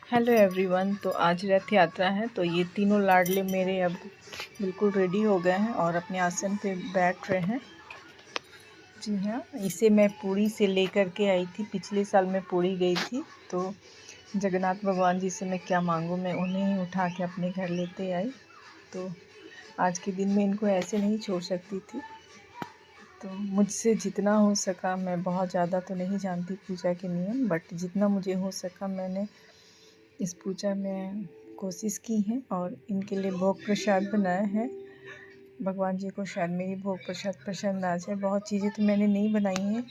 Hello everyone. तो आज रथ यात्रा है, तो ये तीनों लाडले मेरे अब बिल्कुल रेडी हो गए हैं और अपने आसन पे बैठ रहे हैं। जी हाँ, इसे मैं पुरी से लेकर के आई थी। पिछले साल मैं पुरी गई थी, तो जगन्नाथ भगवान जी से मैं क्या मांगूँ, मैं उन्हें ही उठा के अपने घर लेते आई। तो आज के दिन में इनको ऐसे नहीं छोड़ सकती थी। तो मुझसे जितना हो सका, मैं बहुत ज़्यादा तो नहीं जानती पूजा के नियम, बट जितना मुझे हो सका मैंने इस पूजा में कोशिश की है और इनके लिए भोग प्रसाद बनाया है। भगवान जी को शायद मेरी भोग प्रसाद पसंद आ जाए। बहुत चीज़ें तो मैंने नहीं बनाई हैं,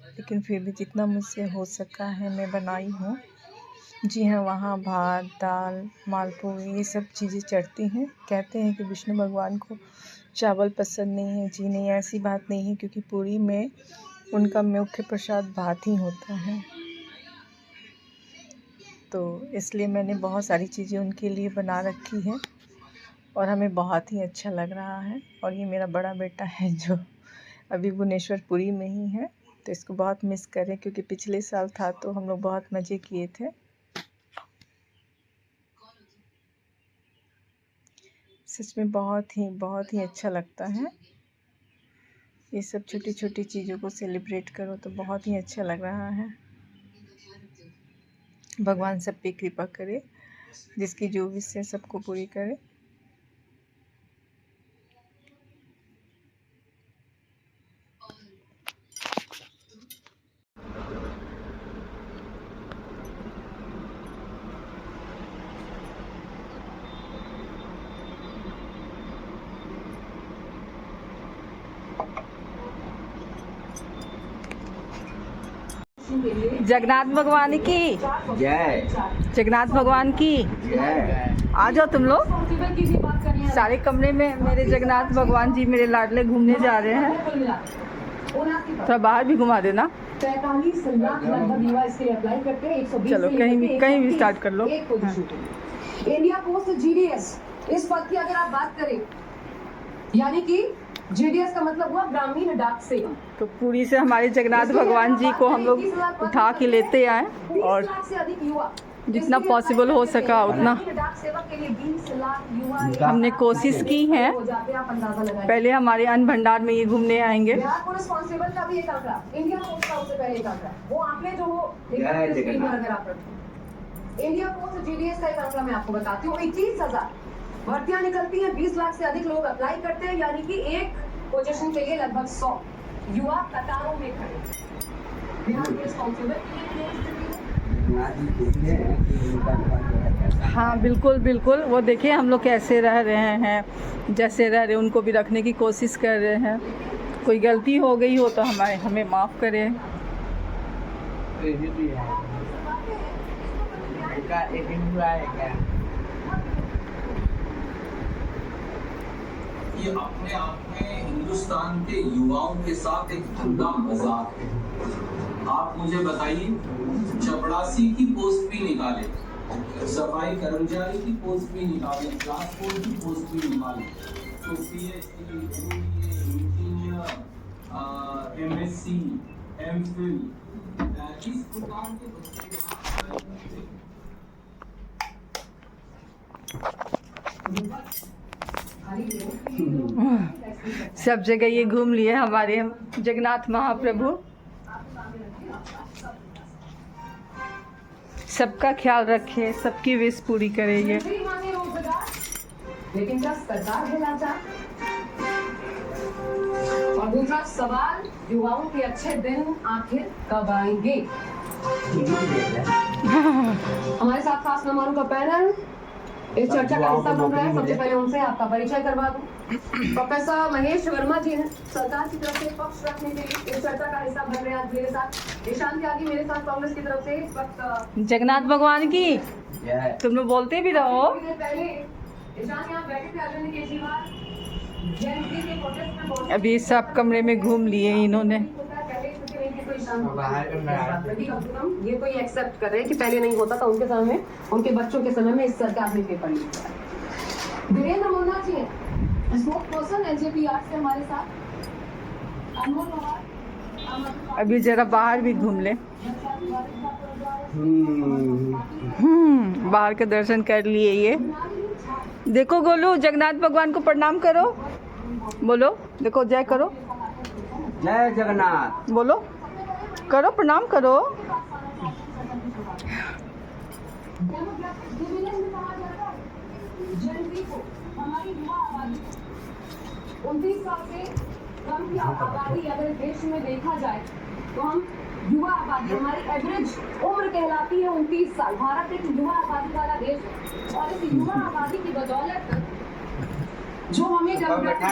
लेकिन फिर भी जितना मुझसे हो सका है मैं बनाई हूँ। जी हाँ, वहाँ भात, दाल, मालपुए ये सब चीज़ें चढ़ती हैं। कहते हैं कि विष्णु भगवान को चावल पसंद नहीं है। जी नहीं, ऐसी बात नहीं है, क्योंकि पुरी में उनका मुख्य प्रसाद भात ही होता है। तो इसलिए मैंने बहुत सारी चीज़ें उनके लिए बना रखी है और हमें बहुत ही अच्छा लग रहा है। और ये मेरा बड़ा बेटा है जो अभी भुवनेश्वरपुरी में ही है, तो इसको बहुत मिस करें, क्योंकि पिछले साल था तो हम लोग बहुत मज़े किए थे। सच में बहुत ही अच्छा लगता है। ये सब छोटी छोटी चीज़ों को सेलिब्रेट करो तो बहुत ही अच्छा लग रहा है। भगवान सब पे कृपा करे, जिसकी जो विश है सबको पूरी करे। जगन्नाथ भगवान की जय। जगन्नाथ भगवान की जय। आ जाओ तुम लोग। सारे कमरे में मेरे जगन्नाथ भगवान जी मेरे लाडले घूमने जा रहे हैं। थोड़ा बाहर भी घुमा देना। 45 लाख लगभग युवा इसके लिए अप्लाई करते हैं। 120 चलो कहीं भी स्टार्ट कर लो। हाँ। इंडिया पोस्ट जीडीएस, इस पद की अगर आप बात करें, यानी कि जीडीएस का मतलब हुआ ग्रामीण डाक सेवा। तो पुरी से हमारे जगन्नाथ भगवान जी को हम लोग उठा के लेते आए और 20 लाख से अधिक युवा जितना पॉसिबल हो सका उतना डाक सेवा के लिए 20 लाख युवा हमने कोशिश की है। पहले हमारे अन्न भंडार में ये घूमने आएंगे। बिहार पुलिस कांस्टेबल का भी एक आंकड़ा, इंडिया पोस्ट का उससे पहले एक आंकड़ा, वो आंकड़े जो हो अगर आप रखें, इंडिया पोस्ट जीडीएस का एक आंकड़ा मैं आपको बताती हूँ। 21,000 भर्तियां निकलती हैं, 20 लाख से अधिक लोग अप्लाई करते हैं, यानी कि एक पोजीशन के लिए लगभग 100 युवा कतारों में खड़े। Bihar police constable. हाँ बिल्कुल, वो देखिए हम लोग कैसे रह रहे हैं, जैसे रह रहे उनको भी रखने की कोशिश कर रहे हैं। कोई गलती हो गई हो तो हमें माफ़ करें। ये अपने आप में हिंदुस्तान के युवाओं के साथ एक धंधा मजाक है। आप मुझे बताइए, चपड़ासी की पोस्ट भी निकाले, सफाई कर्मचारी की पोस्ट भी निकाले, ट्रांसपोर्ट की पोस्ट भी निकाले, तो पीएचडी, इंजीनियर, एमएससी, एमफिल, इस प्रकार के बच्चे सब जगह ये घूम लिए हमारे जगन्नाथ महाप्रभु। सबका ख्याल रखे, सबकी विश पूरी करेंगे। लेकिन क्या सरकार है लाचार? और दूसरा सवाल, युवाओं के अच्छे दिन आखिर कब आएंगे? हमारे साथ खास मेहमानों का पैनल इस चर्चा का हिस्सा बन रहा है। सबसे पहले उनसे आपका परिचय करवा दूं। प्रोफेसर महेश वर्मा जी हैं, सरकार की तरफ से पक्ष रखने के लिए इस चर्चा का हिस्सा बन रहे हैं आज मेरे साथ। ईशान त्यागी मेरे साथ कांग्रेस की तरफ से इस वक्त। जगन्नाथ भगवान की तुम लोग बोलते भी रहो। पहले ईशान यहाँ बैठे थे, अरविंद केजरीवाल अभी सब कमरे में घूम लिए इन्होंने। ये कोई एक्सेप्ट कर रहे हैं कि पहले नहीं होता था उनके समय, उनके बच्चों के समय में इस सरकार ने पेपर लिखा। वीरेंद्र मुन्ना जी हैं, स्पोक्स पर्सन एलजेपीआर से हमारे साथ। अनमोल पवार अभी जरा बाहर भी घूम ले। बाहर के दर्शन कर लिए ये। देखो गोलू, जगन्नाथ भगवान को प्रणाम करो, बोलो, देखो जय करो, जय जगन्नाथ। बोलो, करो प्रणाम करो। जनवरी को हमारी युवा आबादी 29 साल से कम की आबादी अगर देश में देखा जाए तो हम युवा आबादी, हमारी एवरेज उम्र कहलाती है 29 साल। भारत एक युवा आबादी वाला देश है और इस युवा आबादी की बदौलत जो हमें